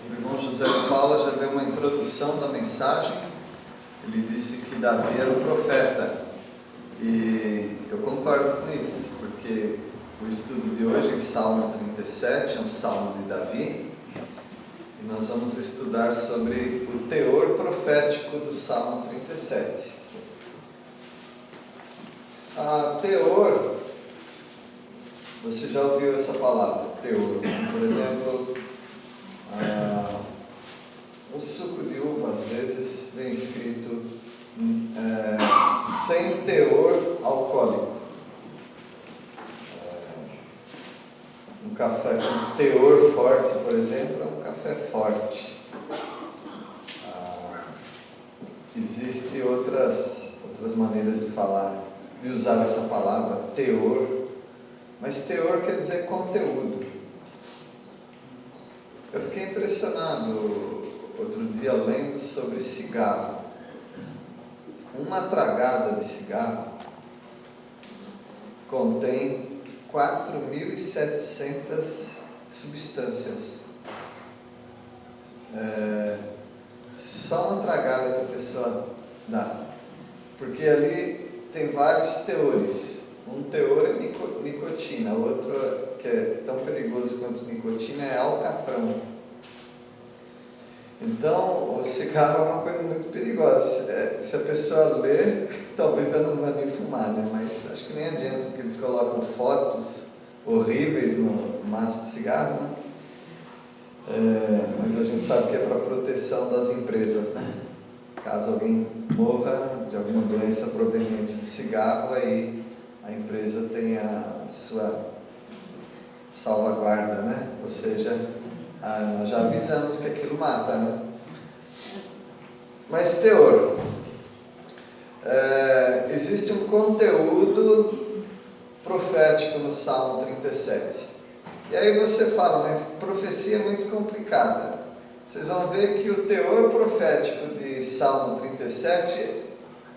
O irmão José de Paula já deu uma introdução da mensagem. Ele disse que Davi era um profeta, e eu concordo com isso, porque o estudo de hoje em Salmo 37 é um salmo de Davi, e nós vamos estudar sobre o teor profético do Salmo 37. Teor, você já ouviu essa palavra, teor, né? Por exemplo, o suco de uva às vezes vem escrito sem teor alcoólico. Um café com teor forte, por exemplo, é um café forte. Existem outras maneiras de falar, de usar essa palavra, teor, mas teor quer dizer conteúdo. Eu fiquei impressionado outro dia lendo sobre cigarro. Uma tragada de cigarro contém 4.700 substâncias. Só uma tragada que a pessoa dá, porque ali tem vários teores. Um teor é nicotina, o outro, que é tão perigoso quanto nicotina, é alcatrão. Então, o cigarro é uma coisa muito perigosa. Se a pessoa ler, talvez ela não vai nem fumar, né? Mas acho que nem adianta, porque eles colocam fotos horríveis no maço de cigarro, né? Mas a gente sabe que é para proteção das empresas, né? Caso alguém morra de alguma doença proveniente de cigarro, aí a empresa tem a sua salvaguarda, né? Ou seja, nós já avisamos que aquilo mata, né? Mas teor, existe um conteúdo profético no Salmo 37. E aí você fala, mas profecia é muito complicada. Vocês vão ver que o teor profético de Salmo 37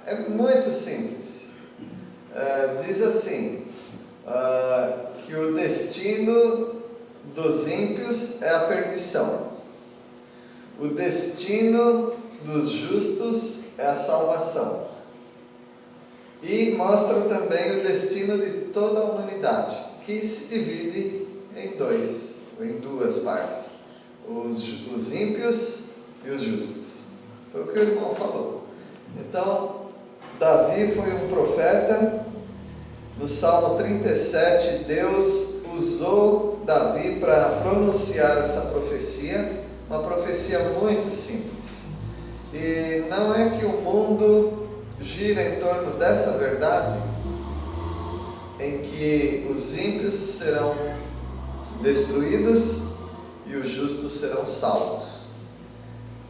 é muito simples. Diz assim, que o destino dos ímpios é a perdição. O destino dos justos é a salvação. E mostra também o destino de toda a humanidade, que se divide em duas partes. Os ímpios e os justos. Foi o que o irmão falou. Então, Davi foi um profeta. No Salmo 37, Deus usou Davi para pronunciar essa profecia, uma profecia muito simples. E não é que o mundo gira em torno dessa verdade, em que os ímpios serão destruídos e os justos serão salvos.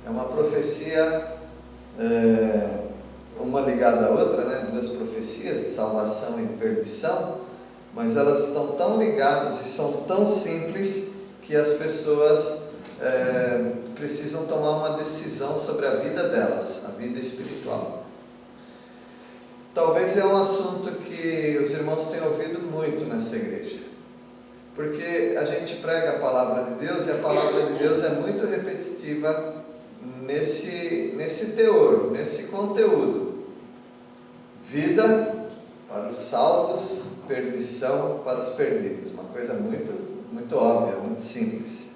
É uma profecia, uma ligada à outra, né? Duas profecias, de salvação e de perdição, mas elas estão tão ligadas e são tão simples que as pessoas precisam tomar uma decisão sobre a vida delas, a vida espiritual. Talvez é um assunto que os irmãos têm ouvido muito nessa igreja, porque a gente prega a palavra de Deus e a palavra de Deus é muito repetitiva nesse teor, nesse conteúdo. Vida para os salvos, perdição para os perdidos. Uma coisa muito, muito óbvia, muito simples.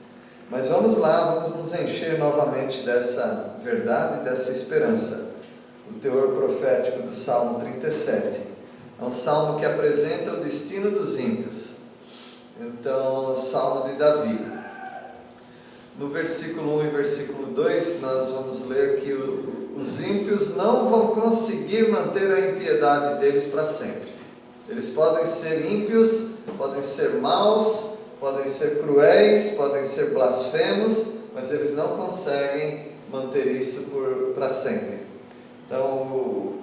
Mas vamos lá, vamos nos encher novamente dessa verdade e dessa esperança. O teor profético do Salmo 37. É um salmo que apresenta o destino dos ímpios. Então, o Salmo de Davi. No versículo 1 e versículo 2, nós vamos ler que os ímpios não vão conseguir manter a impiedade deles para sempre. Eles podem ser ímpios, podem ser maus, podem ser cruéis, podem ser blasfemos, mas eles não conseguem manter isso para sempre. Então,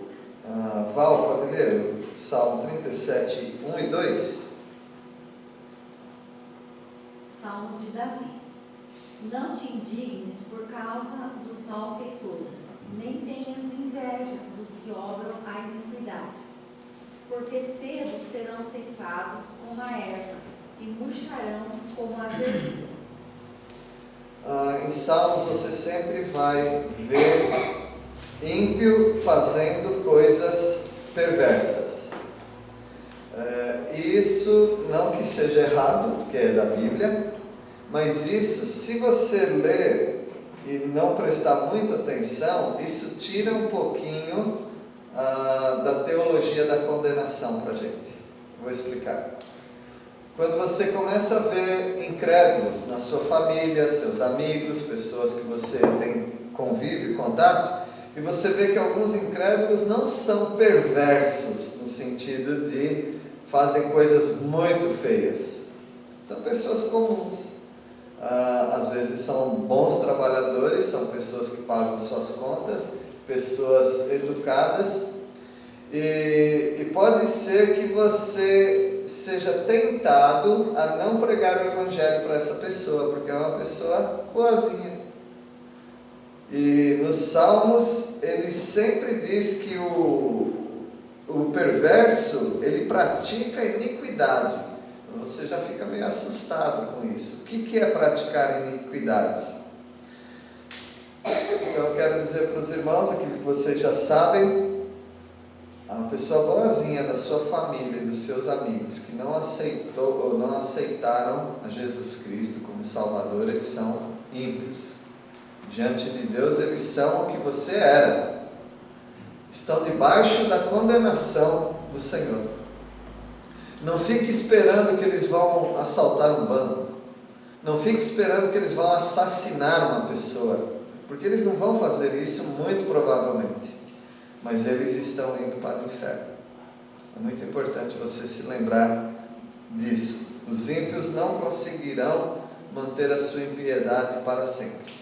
Val, pode ler o Salmo 37, 1 e 2? Salmo de Davi. Não te indignes por causa dos malfeitores, nem tenhas inveja dos que obram a iniquidade, porque cedo serão ceifados como a erva e murcharão como a verdura. em Salmos você sempre vai ver ímpio fazendo coisas perversas. Isso não que seja errado, porque é da Bíblia, mas isso, se você ler e não prestar muita atenção, isso tira um pouquinho da teologia da condenação para a gente. Vou explicar. Quando você começa a ver incrédulos na sua família, seus amigos, pessoas que você tem convívio, contato, e você vê que alguns incrédulos não são perversos, no sentido de fazem coisas muito feias. São pessoas comuns. Às vezes são bons trabalhadores, são pessoas que pagam suas contas, pessoas educadas. E pode ser que você seja tentado a não pregar o Evangelho para essa pessoa, porque é uma pessoa boazinha. E nos Salmos, ele sempre diz que o perverso, ele pratica iniquidade. Você já fica meio assustado com isso. O que é praticar iniquidade? Então eu quero dizer para os irmãos aquilo que vocês já sabem. Uma pessoa boazinha da sua família e dos seus amigos que não aceitou ou não aceitaram a Jesus Cristo como Salvador, eles são ímpios. Diante de Deus, eles são o que você era. Estão debaixo da condenação do Senhor. Não fique esperando que eles vão assaltar um banco. Não fique esperando que eles vão assassinar uma pessoa, porque eles não vão fazer isso, muito provavelmente. Mas eles estão indo para o inferno. É muito importante você se lembrar disso. Os ímpios não conseguirão manter a sua impiedade para sempre.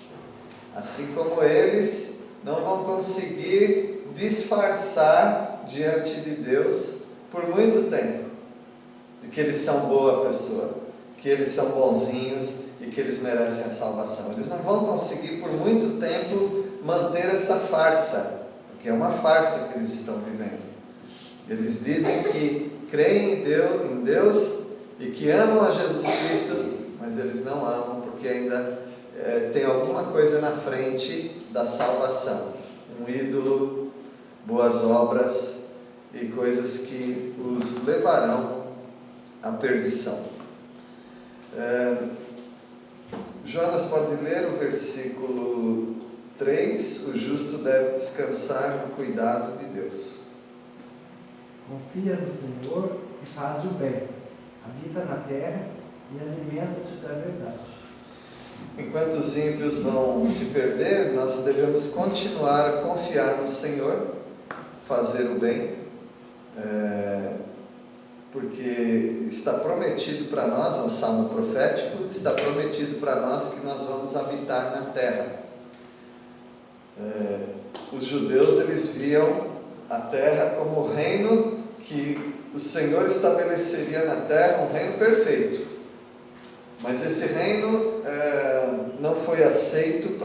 Assim como eles não vão conseguir disfarçar diante de Deus por muito tempo de que eles são boa pessoa, que eles são bonzinhos e que eles merecem a salvação. Eles não vão conseguir por muito tempo manter essa farsa, porque é uma farsa que eles estão vivendo. Eles dizem que creem em Deus e que amam a Jesus Cristo, mas eles não amam porque ainda tem alguma coisa na frente da salvação. Um ídolo, boas obras e coisas que os levarão à perdição. Jonas pode ler o versículo 3, o justo deve descansar no cuidado de Deus. Confia no Senhor e faz o bem. Habita na terra e alimenta-te da verdade. Enquanto os ímpios vão se perder, nós devemos continuar a confiar no Senhor, fazer o bem, porque está prometido para nós, é um salmo profético, está prometido para nós que nós vamos habitar na terra. Os judeus, eles viam a terra como o reino que o Senhor estabeleceria na terra, um reino perfeito. Mas esse reino não foi aceito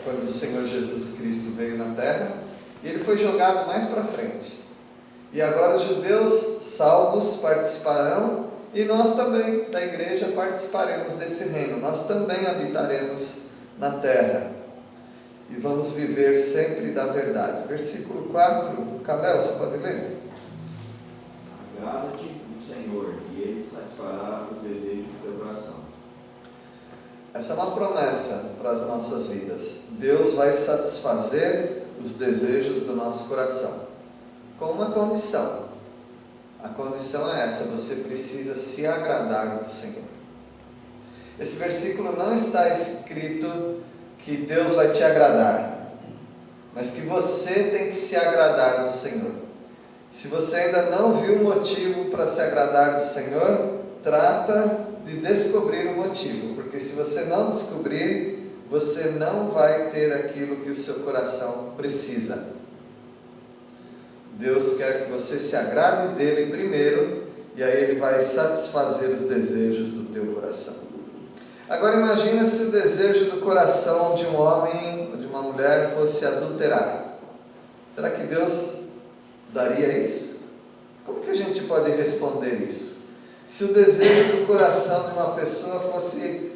quando o Senhor Jesus Cristo veio na terra, e ele foi jogado mais para frente. E agora os judeus salvos participarão, e nós também, da igreja, participaremos desse reino. Nós também habitaremos na terra. E vamos viver sempre da verdade. Versículo 4, Cabel, você pode ler? Agrada-te no Senhor, e Ele satisfará os desejos do teu coração. Essa é uma promessa para as nossas vidas. Deus vai satisfazer os desejos do nosso coração, com uma condição. A condição é essa: você precisa se agradar do Senhor. Esse versículo não está escrito que Deus vai te agradar, mas que você tem que se agradar do Senhor. Se você ainda não viu o motivo para se agradar do Senhor, trata de descobrir o motivo, porque se você não descobrir, você não vai ter aquilo que o seu coração precisa. Deus quer que você se agrade dele primeiro, e aí ele vai satisfazer os desejos do teu coração. Agora imagina se o desejo do coração de um homem ou de uma mulher fosse adulterar. Será que Deus daria isso? Como que a gente pode responder isso? Se o desejo do coração de uma pessoa fosse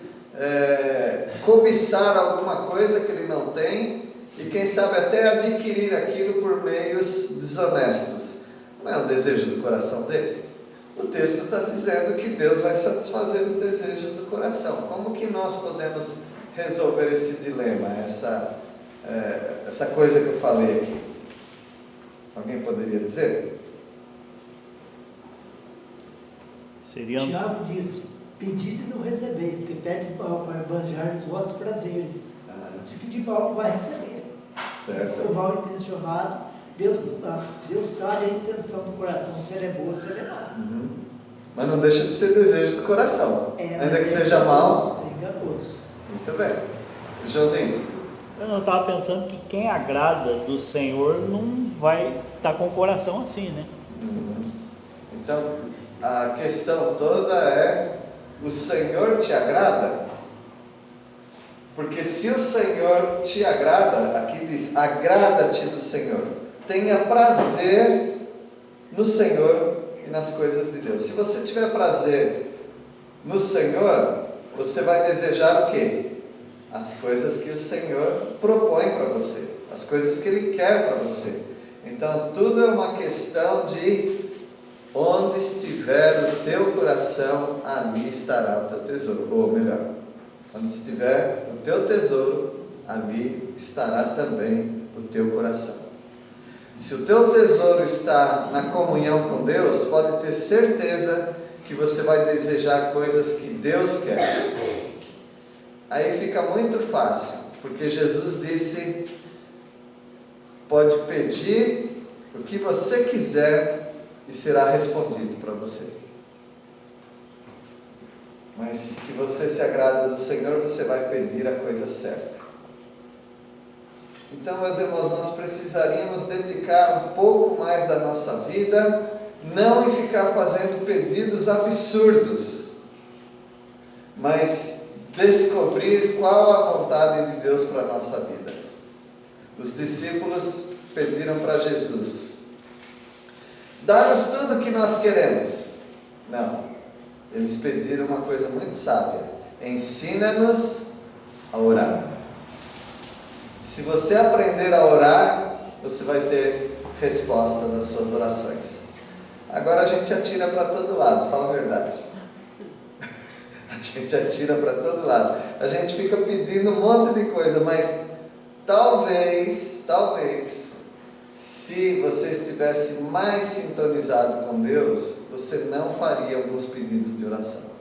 cobiçar alguma coisa que ele não tem e quem sabe até adquirir aquilo por meios desonestos. Não é o desejo do coração dele? O texto está dizendo que Deus vai satisfazer os desejos do coração. Como que nós podemos resolver esse dilema, essa coisa que eu falei aqui? Alguém poderia dizer? Tiago diz: pedis e não recebeis, porque pedes mal para banjar os vossos prazeres. Se pedir mal, não vai receber. Certo. O mal intencionado, Deus sabe a intenção do coração, se ela é boa, se ela é má. Mas não deixa de ser desejo do coração, ainda que seja mal. É enganoso. Muito bem. Joãozinho? Eu não estava pensando que quem agrada do Senhor não vai estar com o coração assim, né? Então, a questão toda é: o Senhor te agrada? Porque se o Senhor te agrada, aqui diz, agrada-te do Senhor. Tenha prazer no Senhor e nas coisas de Deus. Se você tiver prazer no Senhor, você vai desejar o quê? As coisas que o Senhor propõe para você, as coisas que Ele quer para você. Então, tudo é uma questão de onde estiver o teu coração, ali estará o teu tesouro. Ou melhor, onde estiver o teu tesouro, ali estará também o teu coração. Se o teu tesouro está na comunhão com Deus, pode ter certeza que você vai desejar coisas que Deus quer. Aí fica muito fácil, porque Jesus disse: pode pedir o que você quiser e será respondido para você. Mas se você se agrada do Senhor, você vai pedir a coisa certa. Então, meus irmãos, nós precisaríamos dedicar um pouco mais da nossa vida, não em ficar fazendo pedidos absurdos, mas descobrir qual a vontade de Deus para a nossa vida. Os discípulos pediram para Jesus: dá-nos tudo o que nós queremos. Não, eles pediram uma coisa muito sábia: ensina-nos a orar. Se você aprender a orar, você vai ter resposta das suas orações. Agora a gente atira para todo lado, fala a verdade. A gente atira para todo lado. A gente fica pedindo um monte de coisa, mas talvez, se você estivesse mais sintonizado com Deus, você não faria alguns pedidos de oração.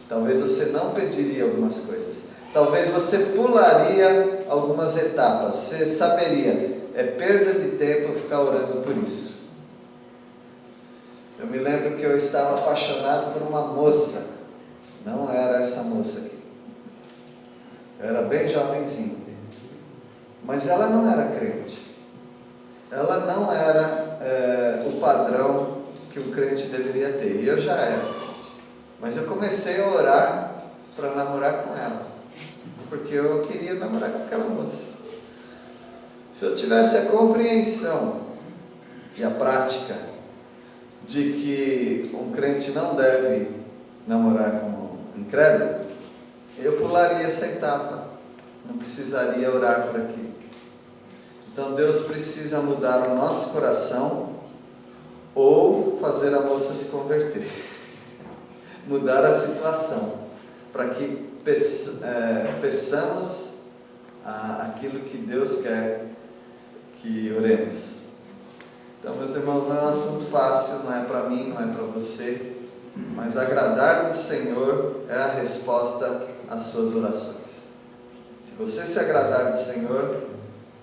Talvez você não pediria algumas coisas. Talvez você pularia algumas etapas. Você saberia, é perda de tempo ficar orando por isso. Eu me lembro que eu estava apaixonado por uma moça. Não era essa moça aqui. Eu era bem jovenzinho. Mas ela não era crente. Ela não era o padrão que o crente deveria ter. E eu já era crente. Mas eu comecei a orar para namorar com ela. Porque eu queria namorar com aquela moça. Se eu tivesse a compreensão e a prática de que um crente não deve namorar com um incrédulo, eu pularia essa etapa. Não precisaria orar por aquilo. Então Deus precisa mudar o nosso coração ou fazer a moça se converter. Mudar a situação para que peçamos aquilo que Deus quer que oremos. Então, meus irmãos, não é um assunto fácil, não é para mim, não é para você, mas agradar do Senhor é a resposta às suas orações. Se você se agradar do Senhor,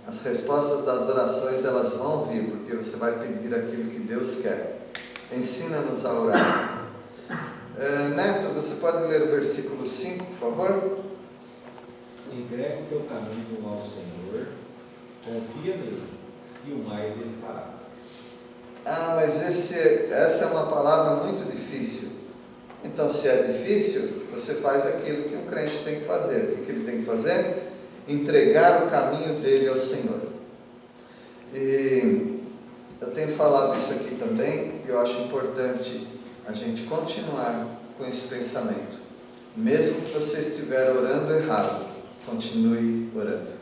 as respostas das orações elas vão vir, porque você vai pedir aquilo que Deus quer. Ensina-nos a orar. Neto, você pode ler o versículo 5, por favor? Entrega o teu caminho ao Senhor, confia nele, e o mais ele fará. Mas essa é uma palavra muito difícil. Então, se é difícil, você faz aquilo que um crente tem que fazer. O que ele tem que fazer? Entregar o caminho dele ao Senhor. E eu tenho falado isso aqui também, e eu acho importante a gente continuar com esse pensamento. Mesmo que você estiver orando errado, continue orando.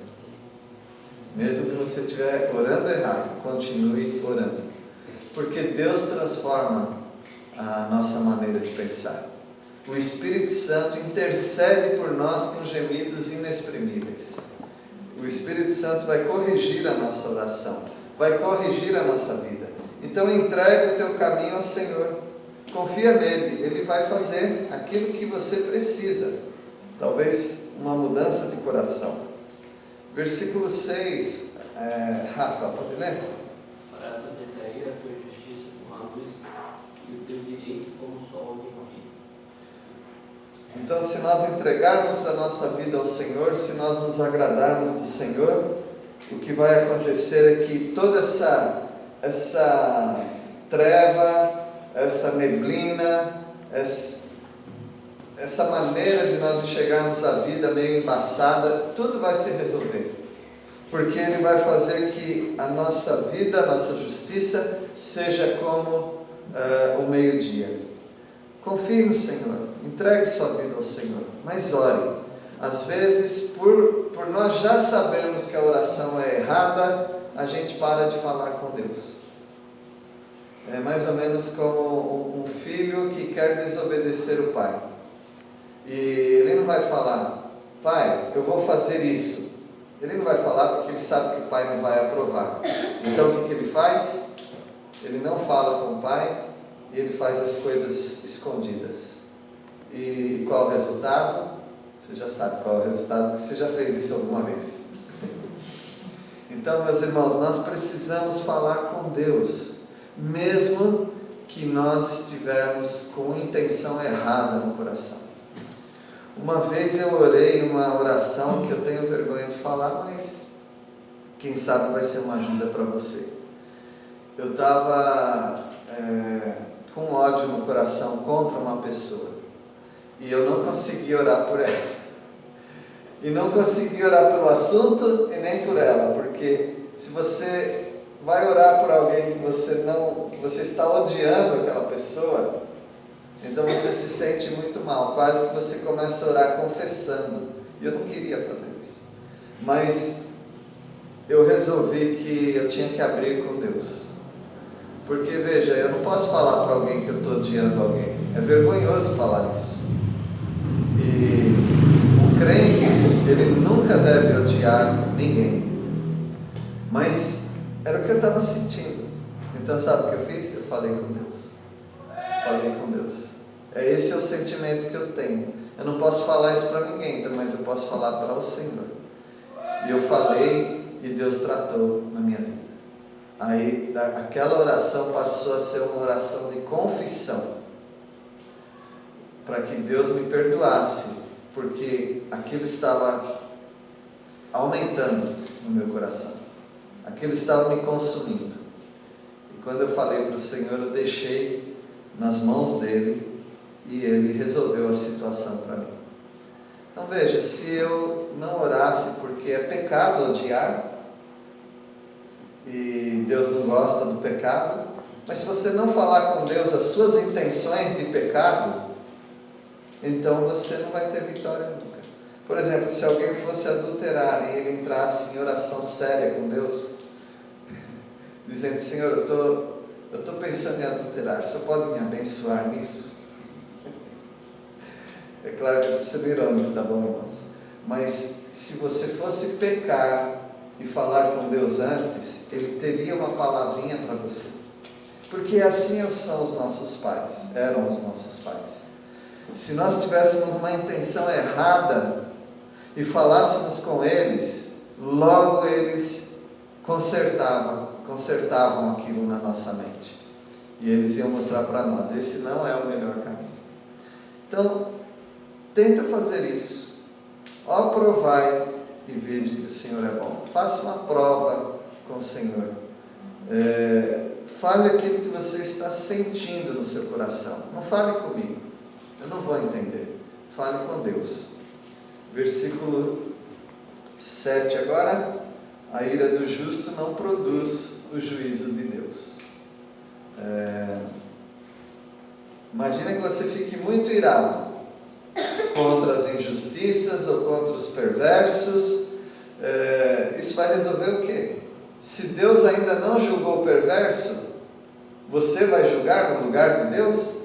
Mesmo que você estiver orando errado, continue orando. Porque Deus transforma a nossa maneira de pensar. O Espírito Santo intercede por nós com gemidos inexprimíveis. O Espírito Santo vai corrigir a nossa oração, vai corrigir a nossa vida. Então entregue o teu caminho ao Senhor, confia nele, ele vai fazer aquilo que você precisa, talvez uma mudança de coração. Versículo 6, Rafa, pode ler? Para sobressair a tua justiça como a luz e o teu direito como o sol de dia. Então, se nós entregarmos a nossa vida ao Senhor, se nós nos agradarmos do Senhor, o que vai acontecer é que toda essa treva, essa neblina, essa maneira de nós enxergarmos a vida meio embaçada, tudo vai se resolver. Porque Ele vai fazer que a nossa vida, a nossa justiça, seja como o meio-dia. Confie no Senhor, entregue sua vida ao Senhor, mas ore. Às vezes, por nós já sabermos que a oração é errada, a gente para de falar com Deus. É mais ou menos como um filho que quer desobedecer o pai. E ele não vai falar, pai, eu vou fazer isso. Ele não vai falar porque ele sabe que o pai não vai aprovar. Então o que ele faz? Ele não fala com o pai e ele faz as coisas escondidas. E qual o resultado? Você já sabe qual é o resultado, porque você já fez isso alguma vez. Então, meus irmãos, nós precisamos falar com Deus, mesmo que nós estivermos com intenção errada no coração. Uma vez eu orei uma oração que eu tenho vergonha de falar, mas quem sabe vai ser uma ajuda para você. Eu estava com ódio no coração contra uma pessoa e eu não consegui orar por ela. E não consegui orar pelo assunto e nem por ela, porque se você vai orar por alguém que você está odiando aquela pessoa, então você se sente muito mal, quase que você começa a orar confessando. E eu não queria fazer isso. Mas eu resolvi que eu tinha que abrir com Deus. Porque, veja, eu não posso falar para alguém que eu estou odiando alguém. É vergonhoso falar isso. E o crente, ele nunca deve odiar ninguém. Mas era o que eu estava sentindo. Então, sabe o que eu fiz? Eu falei com Deus. Falei com Deus. Esse é o sentimento que eu tenho. Eu não posso falar isso para ninguém, então, mas eu posso falar para o Senhor. E eu falei e Deus tratou na minha vida. Aí aquela oração passou a ser uma oração de confissão, para que Deus me perdoasse, porque aquilo estava aumentando no meu coração, aquilo estava me consumindo. E quando eu falei para o Senhor, eu deixei nas mãos dele e ele resolveu a situação para mim. Então veja, se eu não orasse, porque é pecado odiar, e Deus não gosta do pecado, mas se você não falar com Deus as suas intenções de pecado, então você não vai ter vitória nunca. Por exemplo, se alguém fosse adulterar e ele entrasse em oração séria com Deus, dizendo, Senhor, eu estou pensando em adulterar, você pode me abençoar nisso? É claro que eu estou sendo irônico, tá bom, irmãos? Mas se você fosse pecar e falar com Deus antes, Ele teria uma palavrinha para você. Porque assim são os nossos pais, eram os nossos pais. Se nós tivéssemos uma intenção errada e falássemos com eles, logo eles consertavam aquilo na nossa mente. E eles iam mostrar para nós, esse não é o melhor caminho. Então, tenta fazer isso. Ó, provai e vede que o Senhor é bom. Faça uma prova com o Senhor. Fale aquilo que você está sentindo no seu coração. Não fale comigo, eu não vou entender. Fale com Deus. Versículo 7 agora. A ira do justo não produz o juízo de Deus. Imagina que você fique muito irado contra as injustiças ou contra os perversos. Isso vai resolver o quê? Se Deus ainda não julgou o perverso, você vai julgar no lugar de Deus?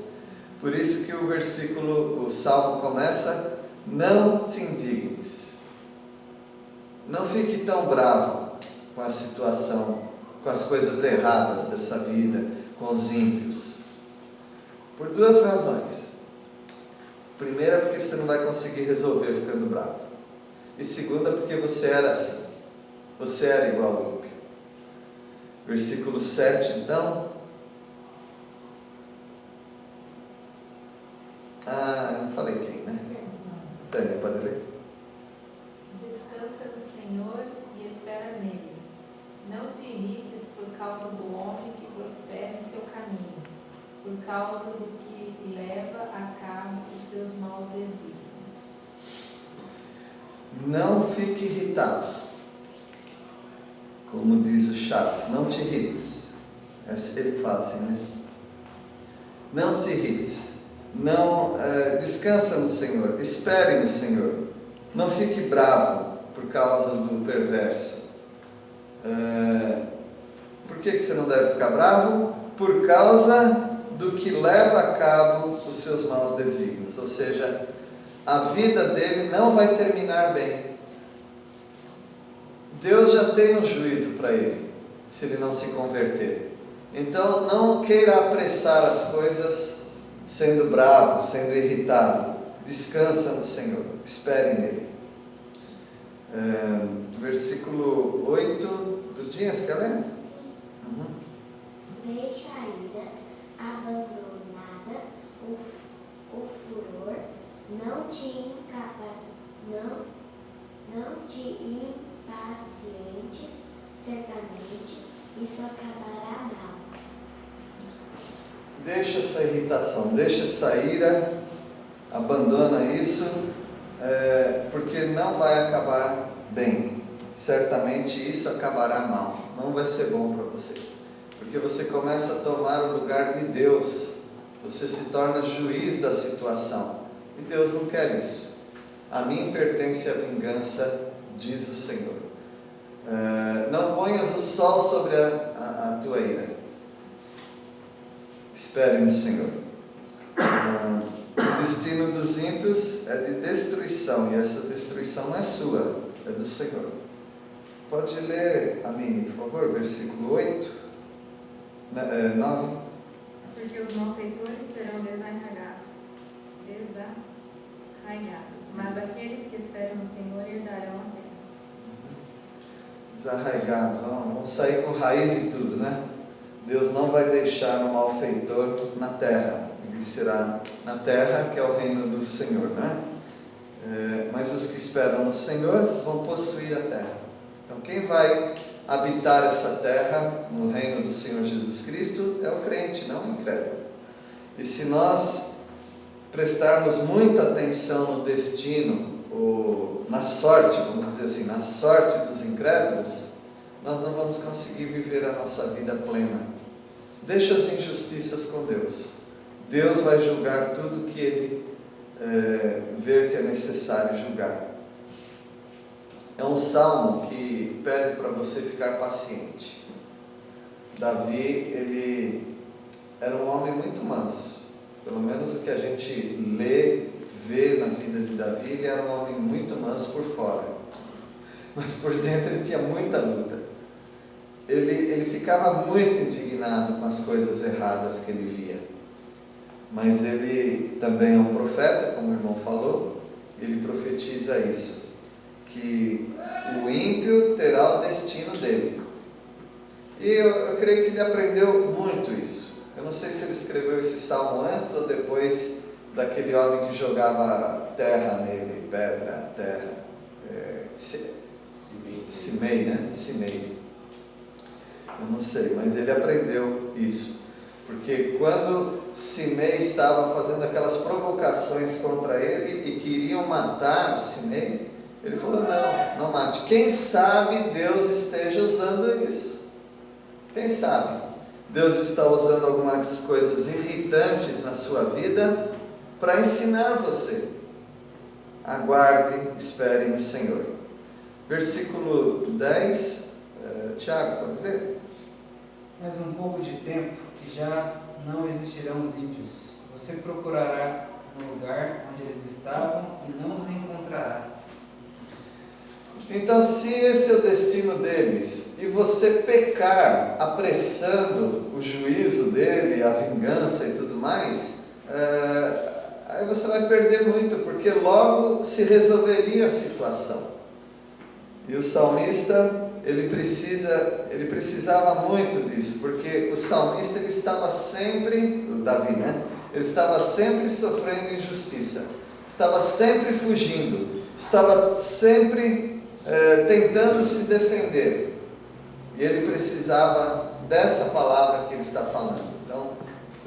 Por isso que o Salmo começa: não te indignes. Não fique tão bravo com a situação, com as coisas erradas dessa vida, com os ímpios. Por duas razões. Primeira, porque você não vai conseguir resolver ficando bravo. E segunda, porque você era assim. Você era igual ao ímpio. Versículo 7, então. Não falei quem, né? Tânia, pode ler? Descansa no Senhor e espera nele. Não te irrites por causa do homem que prospera em seu caminho, por causa do que leva a cabo os seus maus desígnios. Não fique irritado. Como diz o Chaves, não te irrites. Ele fala assim, né? Não te irrites. Não, descansa no Senhor, espere no Senhor. Não fique bravo por causa do perverso. Por que você não deve ficar bravo? Por causa do que leva a cabo os seus maus desígnios. Ou seja, a vida dele não vai terminar bem. Deus já tem um juízo para ele, se ele não se converter. Então não queira apressar as coisas sendo bravo, sendo irritado. Descansa no Senhor, espere nele. Versículo 8 do dia, você quer ler? Deixa a ira abandonada, o furor, não te impacientes, certamente isso acabará mal. Deixa essa irritação, deixa essa ira, abandona isso, porque não vai acabar bem. Certamente isso acabará mal, não vai ser bom para você. Porque você começa a tomar o lugar de Deus, você se torna juiz da situação. E Deus não quer isso. A mim pertence a vingança, diz o Senhor. Não ponhas o sol sobre a tua ira. Espere no Senhor. O destino dos ímpios é de destruição, e essa destruição não é sua, é do Senhor. Pode ler, Amine, por favor, versículo 8, 9. Porque os malfeitores serão desarraigados, mas aqueles que esperam no Senhor herdarão a terra. Desarraigados, vamos sair com raiz e tudo, né? Deus não vai deixar o malfeitor na terra. Ele será na terra, que é o reino do Senhor, né? Mas os que esperam no Senhor vão possuir a terra. Então quem vai habitar essa terra no reino do Senhor Jesus Cristo é o crente, não o incrédulo. E se nós prestarmos muita atenção no destino, ou na sorte, vamos dizer assim, na sorte dos incrédulos, nós não vamos conseguir viver a nossa vida plena. Deixa as injustiças com Deus. Deus vai julgar tudo que Ele ver que é necessário julgar. É um salmo que pede para você ficar paciente. Davi, ele era um homem muito manso. Pelo menos o que a gente vê na vida de Davi, ele era um homem muito manso por fora. Mas por dentro ele tinha muita luta. Ele ficava muito indignado com as coisas erradas que ele via. Mas ele também é um profeta, como o irmão falou, ele profetiza isso, que o ímpio terá o destino dele. E eu creio que ele aprendeu muito isso. Eu não sei se ele escreveu esse salmo antes ou depois daquele homem que jogava terra nele, pedra, terra, Simei, né? Simei. Eu não sei, mas ele aprendeu isso. Porque quando Simei estava fazendo aquelas provocações contra ele e queriam matar Simei, ele falou, não mate. Quem sabe Deus esteja usando isso? Quem sabe? Deus está usando algumas coisas irritantes na sua vida para ensinar você. aguarde, espere no Senhor. Versículo 10, Tiago, pode ler? Mais um pouco de tempo e já não existirão os ímpios. Você procurará no lugar onde eles estavam e não os encontrará. Então, se esse é o destino deles, e você pecar apressando o juízo dele, a vingança e tudo mais, aí você vai perder muito, porque logo se resolveria a situação. E o salmista, ele precisava muito disso, porque o salmista ele estava sempre, o Davi, né? Ele estava sempre sofrendo injustiça, estava sempre fugindo, estava sempre tentando se defender. E ele precisava dessa palavra que ele está falando. Então,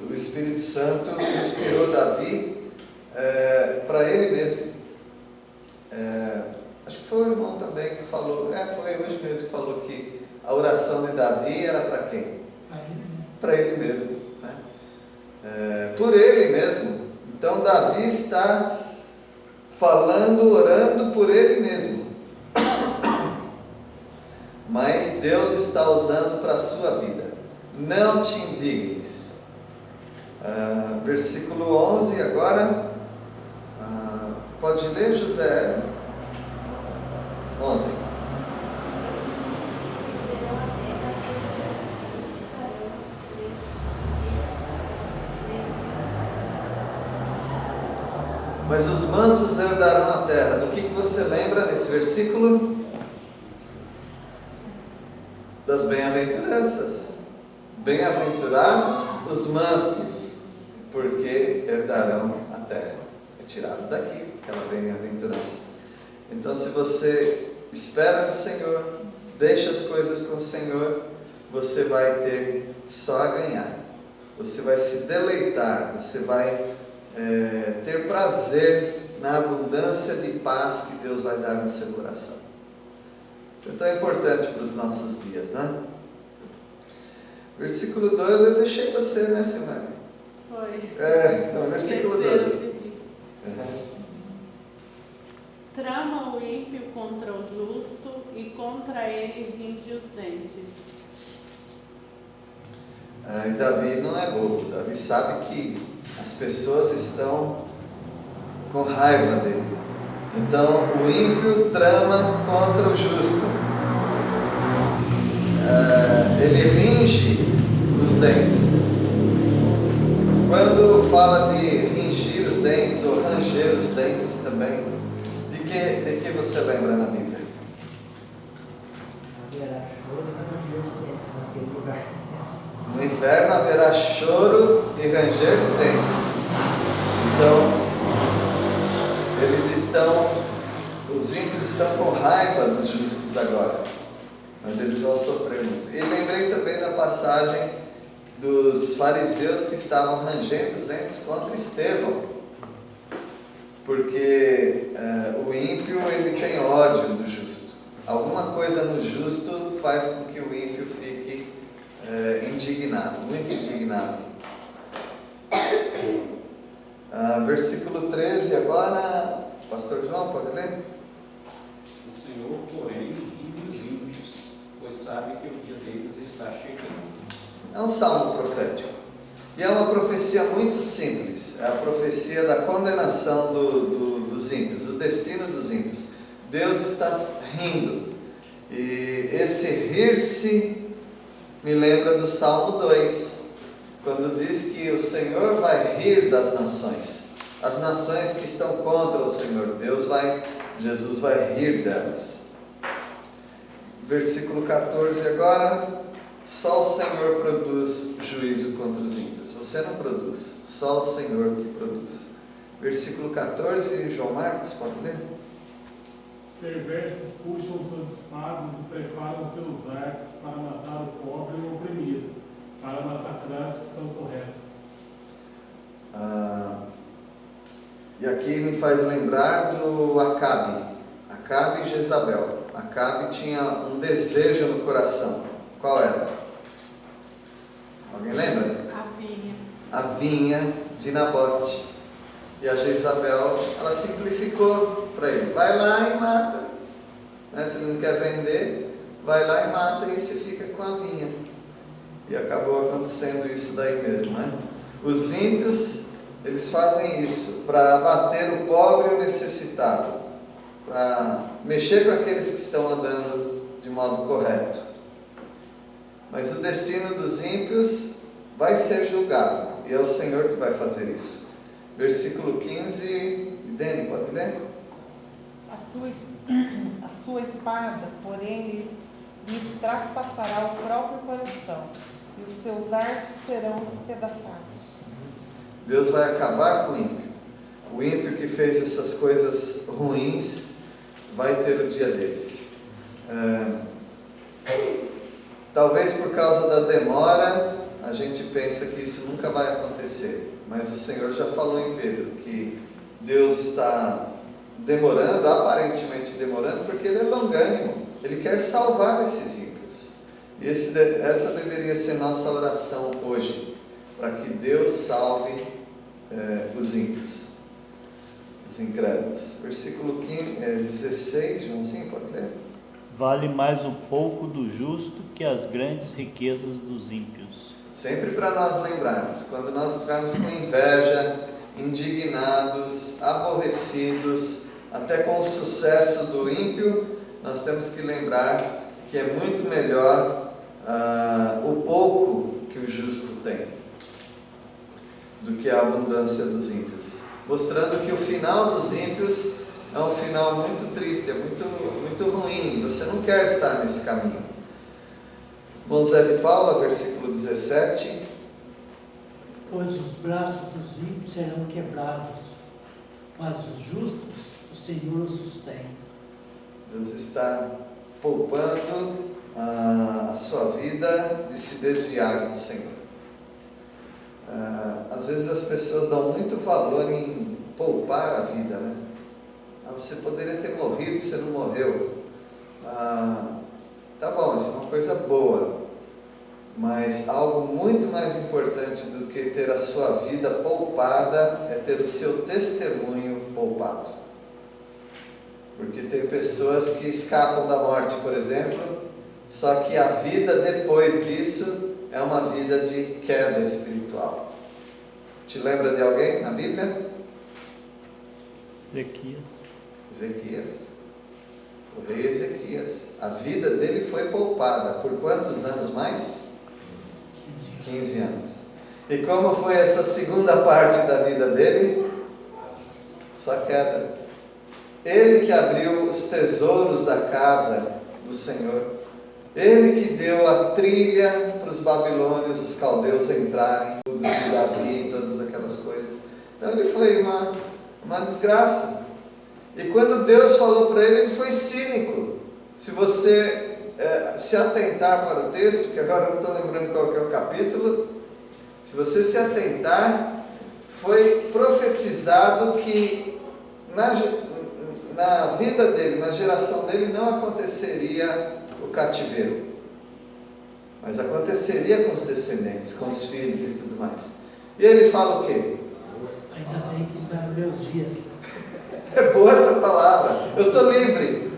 o Espírito Santo inspirou Davi para ele mesmo. Acho que foi o irmão também que falou, foi hoje mesmo que falou que a oração de Davi era para quem? Para ele mesmo. Né? Por ele mesmo. Então Davi está falando, orando por ele mesmo. Mas Deus está usando para a sua vida. Não te indignes. Versículo 11 agora. Pode ler, José? 11. Mas os mansos herdarão a terra. Do que você lembra nesse versículo? Das bem-aventuranças. Bem-aventurados os mansos, porque herdarão a terra. É tirado daqui aquela bem-aventurança. Então, se você espera no Senhor, deixa as coisas com o Senhor, você vai ter só a ganhar. Você vai se deleitar, você vai ter prazer na abundância de paz que Deus vai dar no seu coração. Isso é tão importante para os nossos dias, né? Versículo 12, eu deixei você, né, Simone? Foi. Então, versículo 12. Trama o ímpio contra o justo e contra ele rinde os dentes. E Davi não é bobo. Davi sabe que as pessoas estão com raiva dele. Então o ímpio trama contra o justo. Ele ringe os dentes. Quando fala de ringir os dentes ou ranger os dentes também, de que você lembra na Bíblia? Haverá choro e ranger de dentes naquele lugar. No inferno haverá choro e ranger de dentes. Então, os ímpios estão com raiva dos justos agora, mas eles vão sofrer muito. E lembrei também da passagem dos fariseus que estavam rangendo os dentes contra Estevão, porque o ímpio ele tem ódio do justo. Alguma coisa no justo faz com que o ímpio fique indignado, muito indignado. Versículo 13 agora, Pastor João, pode ler? O Senhor, porém, ri dos ímpios, pois sabe que o dia deles está chegando. É um salmo profético. E é uma profecia muito simples. É a profecia da condenação dos ímpios, o destino dos ímpios. Deus está rindo. E esse rir-se me lembra do Salmo 2, quando diz que o Senhor vai rir das nações. As nações que estão contra o Senhor, Jesus vai rir delas. Versículo 14 agora. Só o Senhor produz juízo contra os ímpios. Você não produz, só o Senhor que produz. Versículo 14, João Marcos, pode ler? Perversos puxam suas espadas e preparam seus arcos para matar o pobre e o oprimido, para massacrar os que são corretos. E aqui me faz lembrar do Acabe e Jezabel. Acabe tinha um desejo no coração. Qual era? Alguém lembra? A vinha. A vinha de Nabote. E a Jezabel, ela simplificou para ele: vai lá e mata. Se ele não quer vender, vai lá e mata e você fica com a vinha. E acabou acontecendo isso daí mesmo, né? Os ímpios, eles fazem isso para abater o pobre e o necessitado, para mexer com aqueles que estão andando de modo correto. Mas o destino dos ímpios vai ser julgado, e é o Senhor que vai fazer isso. Versículo 15, Dani, pode ler? A sua espada, porém, lhes traspassará o próprio coração, e os seus arcos serão despedaçados. Deus vai acabar com o ímpio. O ímpio que fez essas coisas ruins vai ter o dia deles. Talvez por causa da demora, a gente pensa que isso nunca vai acontecer. Mas o Senhor já falou em Pedro que Deus está demorando, aparentemente demorando, porque Ele é longânimo. Ele quer salvar esses ímpios. E essa deveria ser nossa oração hoje, para que Deus salve os ímpios, os incrédulos. Versículo 16, Joãozinho, pode ler? Vale mais o pouco do justo que as grandes riquezas dos ímpios. Sempre para nós lembrarmos, quando nós estivermos com inveja, indignados, aborrecidos, até com o sucesso do ímpio, nós temos que lembrar que é muito melhor o pouco que o justo tem do que a abundância dos ímpios, mostrando que o final dos ímpios é um final muito triste, é muito ruim. Você não quer estar nesse caminho. Bom Zé de Paula, versículo 17. Pois os braços dos ímpios serão quebrados, mas os justos o Senhor os sustém. Deus está poupando a sua vida de se desviar do Senhor. Às vezes as pessoas dão muito valor em poupar a vida, né? Você poderia ter morrido, você não morreu. Tá bom, isso é uma coisa boa, mas algo muito mais importante do que ter a sua vida poupada é ter o seu testemunho poupado. Porque tem pessoas que escapam da morte, por exemplo, só que a vida depois disso é uma vida de queda espiritual. Te lembra de alguém na Bíblia? Ezequias. O rei Ezequias. A vida dele foi poupada. Por quantos anos mais? 15 anos. E como foi essa segunda parte da vida dele? Só queda. Ele que abriu os tesouros da casa do Senhor. Ele que deu a trilha para os babilônios, os caldeus entrarem, tudo de Davi, todas aquelas coisas. Então ele foi uma desgraça. E quando Deus falou para ele, ele foi cínico. Se você se atentar para o texto, que agora eu não estou lembrando qual que é o capítulo, se você se atentar, foi profetizado que na vida dele, na geração dele, não aconteceria o cativeiro, mas aconteceria com os descendentes, com os filhos e tudo mais. E ele fala o quê? Ainda bem que está nos meus dias. É boa essa palavra. Eu estou livre.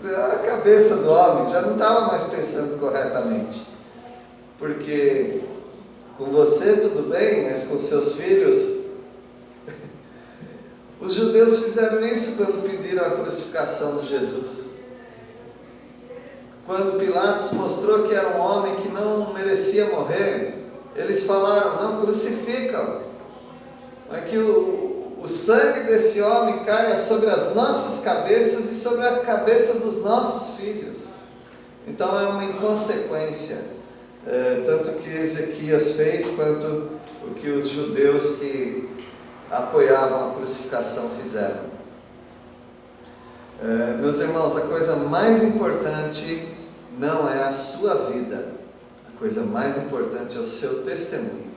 A cabeça do homem já não estava mais pensando corretamente, porque com você tudo bem, mas com seus filhos. Os judeus fizeram isso quando pediram a crucificação de Jesus. Quando Pilatos mostrou que era um homem que não merecia morrer, eles falaram: não, crucificam. É que o sangue desse homem caia sobre as nossas cabeças e sobre a cabeça dos nossos filhos. Então é uma inconsequência, tanto o que Ezequias fez, quanto o que os judeus que apoiavam a crucificação fizeram. Meus irmãos, a coisa mais importante não é a sua vida, a coisa mais importante é o seu testemunho.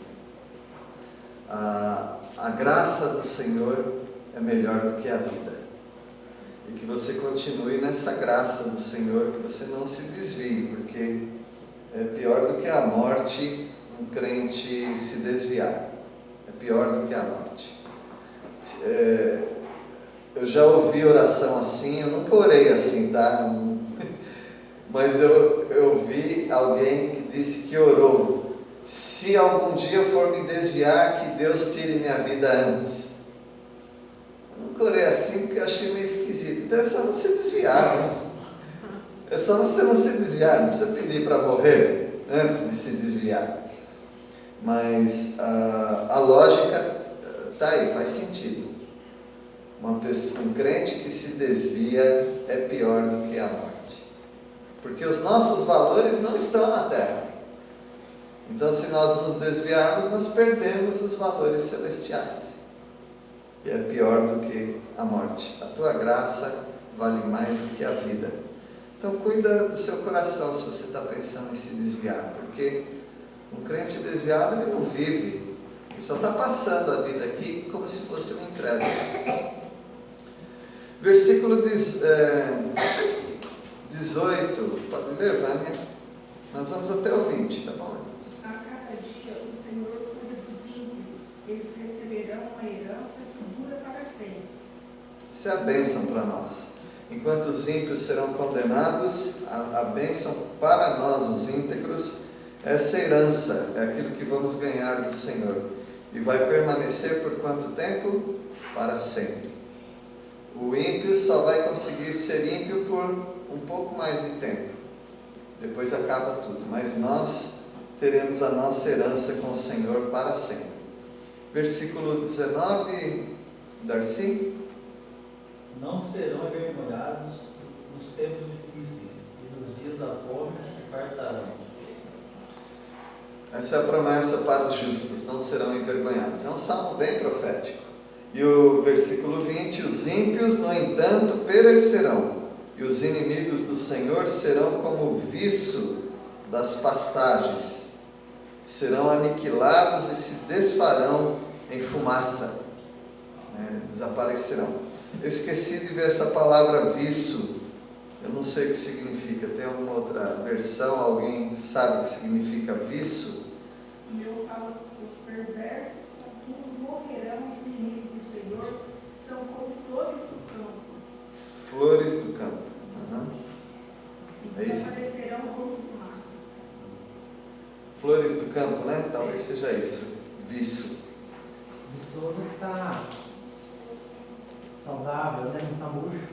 A graça do Senhor é melhor do que a vida. E que você continue nessa graça do Senhor, que você não se desvie, porque é pior do que a morte um crente se desviar. É pior do que a morte. eu já ouvi oração assim, eu nunca orei assim, tá? Mas eu vi alguém que disse que orou: se algum dia eu for me desviar, que Deus tire minha vida antes. Eu nunca orei assim porque eu achei meio esquisito. Então é só não se desviar, né? É só você não se desviar, não precisa pedir para morrer antes de se desviar. Mas a lógica está aí, faz sentido. Um crente que se desvia é pior do que a morte. Porque os nossos valores não estão na terra. Então, se nós nos desviarmos, nós perdemos os valores celestiais. E é pior do que a morte. A tua graça vale mais do que a vida. Então, cuida do seu coração se você está pensando em se desviar. Porque um crente desviado, ele não vive. Ele só está passando a vida aqui como se fosse um incrédulo. Versículo 18. Pode ler, Vânia? Nós vamos até o 20, tá bom? A cada dia o Senhor cuida dos ímpios, eles receberão uma herança que dura para sempre. Isso é a bênção para nós. Enquanto os ímpios serão condenados, a bênção para nós, os íntegros, essa herança é aquilo que vamos ganhar do Senhor. E vai permanecer por quanto tempo? Para sempre. O ímpio só vai conseguir ser ímpio por um pouco mais de tempo. Depois acaba tudo. Mas nós teremos a nossa herança com o Senhor para sempre. Versículo 19, Darcy. Não serão envergonhados nos tempos difíceis, e nos dias da fome se fartarão. Essa é a promessa para os justos, não serão envergonhados. É um salmo bem profético. E o versículo 20: os ímpios, no entanto, perecerão, e os inimigos do Senhor serão como o viço das pastagens. Serão aniquilados e se desfarão em fumaça. Desaparecerão. Eu esqueci de ver essa palavra viço. Eu não sei o que significa. Tem alguma outra versão? Alguém sabe o que significa viço? E eu falo que os perversos, contudo, morrerão. Os inimigos do Senhor são como flores do campo. Flores do campo. E desaparecerão como fumaça. Flores do campo, né? Talvez seja isso. Viço. Viçoso que está saudável, né? Não está murcho.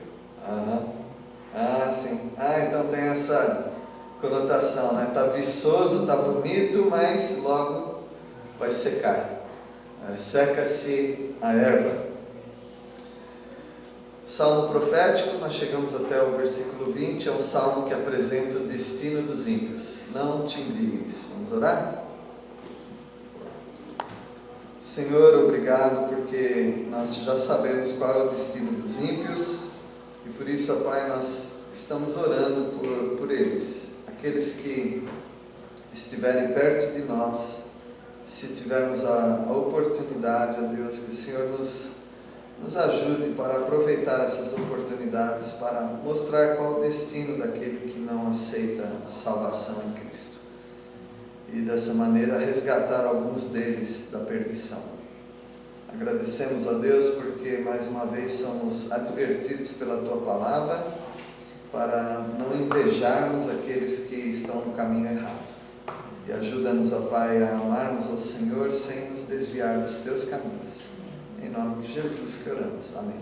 Ah, sim. Então tem essa conotação, né? Está viçoso, está bonito, mas logo vai secar. Seca-se a erva. Salmo profético, nós chegamos até o versículo 20, é um salmo que apresenta o destino dos ímpios. Não te indignes. Vamos orar? Senhor, obrigado porque nós já sabemos qual é o destino dos ímpios e por isso, ó Pai, nós estamos orando por eles, aqueles que estiverem perto de nós, se tivermos a oportunidade, ó Deus, que o Senhor nos ajude para aproveitar essas oportunidades, para mostrar qual o destino daquele que não aceita a salvação em Cristo. E dessa maneira resgatar alguns deles da perdição. Agradecemos a Deus porque mais uma vez somos advertidos pela Tua Palavra para não invejarmos aqueles que estão no caminho errado. E ajuda-nos, ó Pai, a amarmos ao Senhor sem nos desviar dos Teus caminhos. Em nome de Jesus que oramos. Amém.